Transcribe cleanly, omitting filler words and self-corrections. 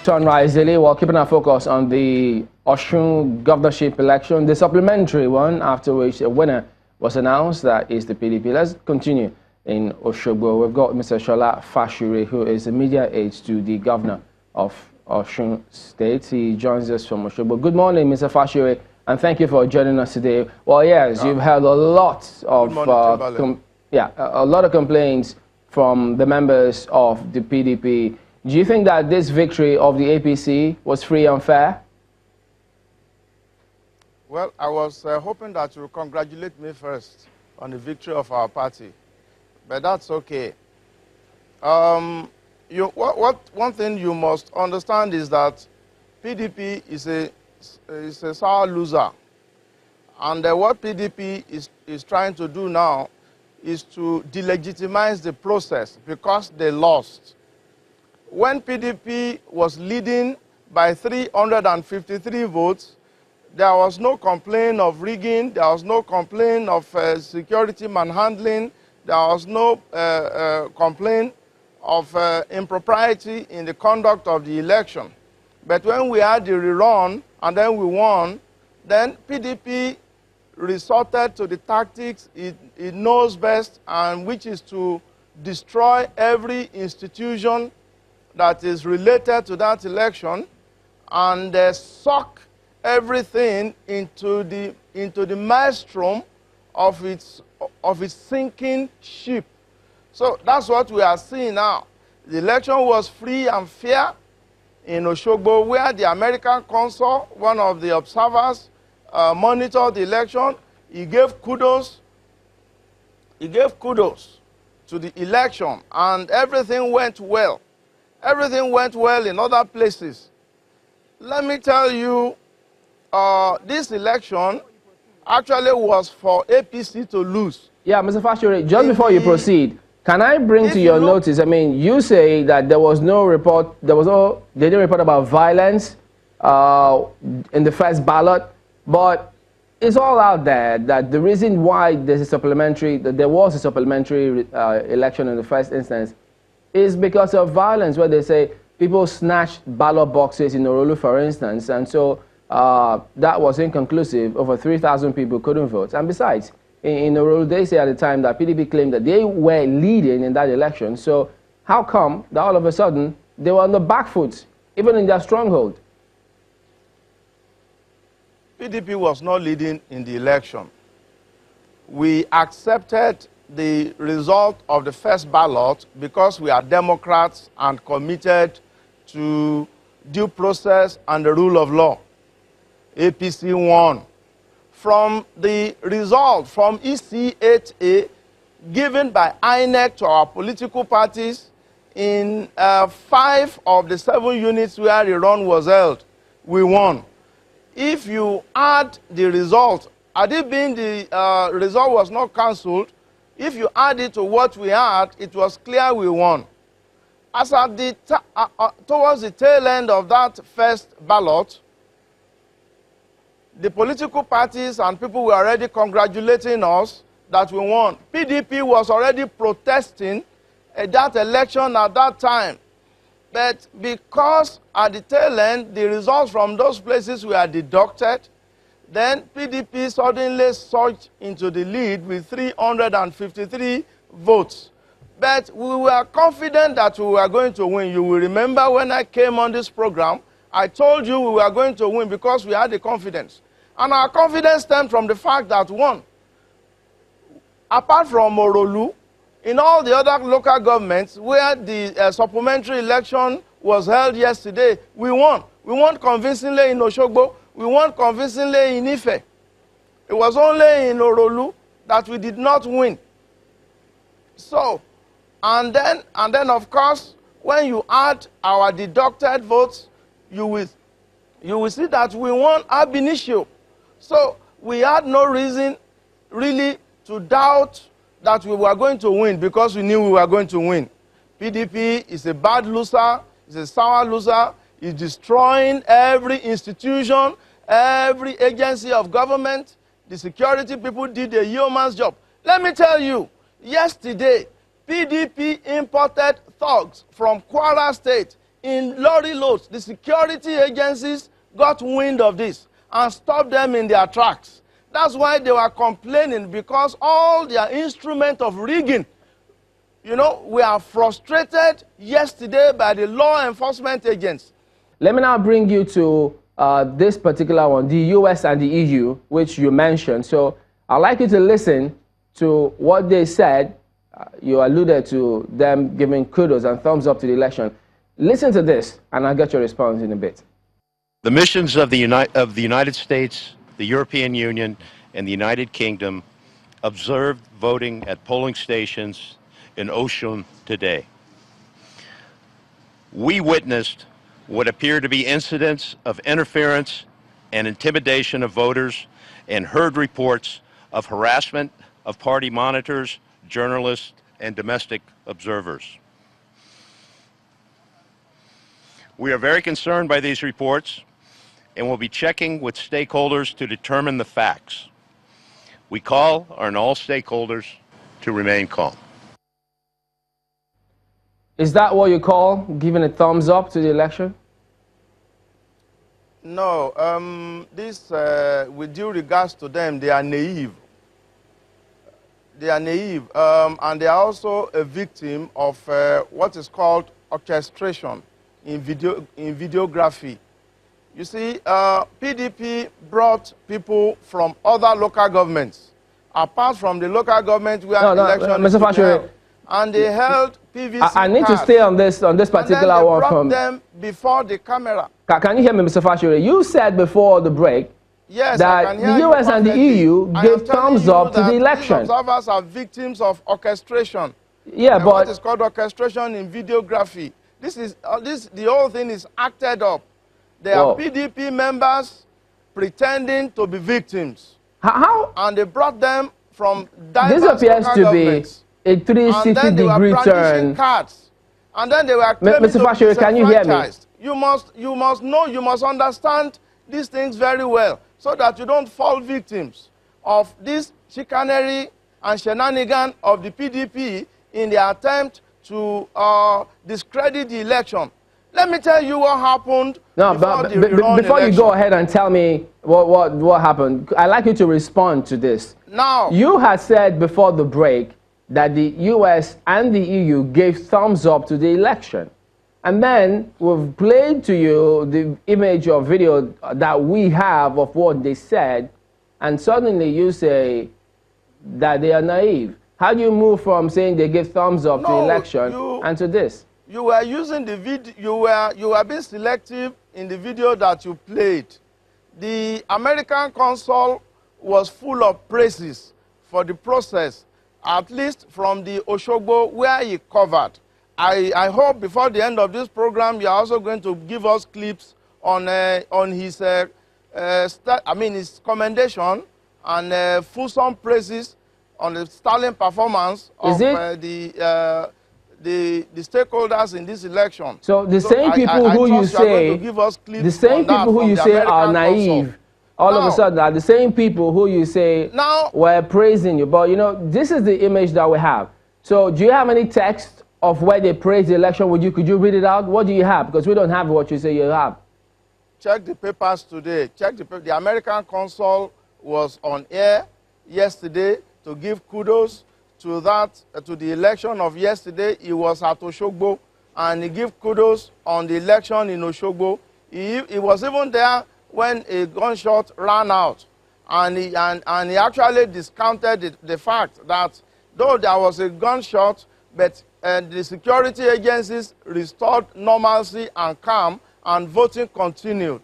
Sunrise Daily, we're keeping our focus on the Osun governorship election, the supplementary one, after which a winner was announced. That is the PDP. Let's continue in Osogbo. We've got Mr. Sola Fasure, who is the media aide to the governor of Osun State. He joins us from Osogbo. Good morning, Mr. Fasure, and thank you for joining us today. Well, yes, you've heard a lot of a lot of complaints from the members of the PDP. Do you think that this victory of the APC was free and fair? Well, I was hoping that you would congratulate me first on the victory of our party, but that's okay. One thing you must understand is that PDP is a sour loser, and what PDP is trying to do now is to delegitimize the process because they lost. When PDP was leading by 353 votes, there was no complaint of rigging, there was no complaint of security manhandling, there was no complaint of impropriety in the conduct of the election. But when we had the rerun and then we won, then PDP resorted to the tactics it knows best, and which is to destroy every institution that is related to that election and suck everything into the maelstrom of its sinking ship. So that's what we are seeing now. The election was free and fair in Osogbo, where the American consul, one of the observers, monitored the election. He gave kudos to the election, and everything went well. Everything went well in other places. Let me tell you, this election actually was for APC to lose. Yeah, Mr. Fasure, just before you proceed, can I bring to your notice, I mean, you say that there was no report, they didn't report about violence in the first ballot, but it's all out there that the reason why there was a supplementary election in the first instance is because of violence, where they say people snatched ballot boxes in Orolu, for instance, and so that was inconclusive. Over 3,000 people couldn't vote. And besides, in Orolu, they say at the time that PDP claimed that they were leading in that election. So how come that all of a sudden they were on the back foot, even in their stronghold? PDP was not leading in the election. We accepted the result of the first ballot because we are Democrats and committed to due process and the rule of law. APC won. From the result from EC8A given by INEC to our political parties in 5 of the 7 units where the run was held, we won. If you add the result, had it been the result was not cancelled, if you add it to what we had, it was clear we won. As at towards the tail end of that first ballot, the political parties and people were already congratulating us that we won. PDP was already protesting that election at that time. But because at the tail end, the results from those places were deducted, then PDP suddenly surged into the lead with 353 votes. But we were confident that we were going to win. You will remember when I came on this program, I told you we were going to win because we had the confidence. And our confidence stemmed from the fact that, one, apart from Orolu, in all the other local governments where the supplementary election was held yesterday, we won. We won convincingly in Osogbo. We won convincingly in Ife. It was only in Orolu that we did not win. So, and then of course, when you add our deducted votes, you will see that we won ab initio. So we had no reason really to doubt that we were going to win because we knew we were going to win. PDP is a bad loser, is a sour loser, is destroying every institution, every agency of government. The security people did a yeoman's job. Let me tell you, yesterday, PDP imported thugs from Kwara State in lorry loads. The security agencies got wind of this and stopped them in their tracks. That's why they were complaining, because all their instruments of rigging, you know, were frustrated yesterday by the law enforcement agents. Let me now bring you to this particular one, the US and the EU, which you mentioned. So I'd like you to listen to what they said. You alluded to them giving kudos and thumbs up to the election. Listen to this, and I'll get your response in a bit. The missions of the United States, the European Union, and the United Kingdom observed voting at polling stations in Osun today. We witnessed what appeared to be incidents of interference and intimidation of voters, and heard reports of harassment of party monitors, journalists, and domestic observers. We are very concerned by these reports and will be checking with stakeholders to determine the facts. We call on all stakeholders to remain calm. Is that what you call giving a thumbs up to the election? No, with due regards to them, they are naive. They are naive, and they are also a victim of what is called orchestration in videography. You see, PDP brought people from other local governments, apart from the local government where election is held, and they held PVC I need to stay on this particular and one. They brought them before the camera. Can you hear me, Mr. Fasure? You said before the break, yes, that the US and the EU gave thumbs up to the election. These observers are victims of orchestration. Yeah, but what is called orchestration in videography. The whole thing is acted up. They are PDP members pretending to be victims. How? And they brought them from diverse This appears to be a 360-degree turn. Cards. And then they were claiming Mr. Fasure, can you hear me? You must know, you must understand these things very well, so that you don't fall victims of this chicanery and shenanigan of the PDP in the attempt to discredit the election. Let me tell you what happened before you go ahead and tell me what happened. I'd like you to respond to this. Now, you had said before the break that the US and the EU gave thumbs up to the election. And then we've played to you the image or video that we have of what they said, and suddenly you say that they are naive. How do you move from saying they gave thumbs up to the election and to this? You were using the video, you were being selective in the video that you played. The American consul was full of praises for the process, at least from the Oshogbo where he covered. I hope before the end of this program, you are also going to give us clips on his, his commendation and fulsome praises on the sterling performance of the stakeholders in this election. So the same people who you say, the same people who you say are naive, all of a sudden are the same people who you say were praising you. But you know, this is the image that we have. So do you have any text of where they praised the election? Could you read it out? What do you have? Because we don't have what you say you have. Check the papers today. Check the papers. The American consul was on air yesterday to give kudos to the election of yesterday. He was at Oshogbo, and he gave kudos on the election in Oshogbo. He was even there when a gunshot ran out, and he actually discounted the fact that though there was a gunshot, but the security agencies restored normalcy and calm, and voting continued.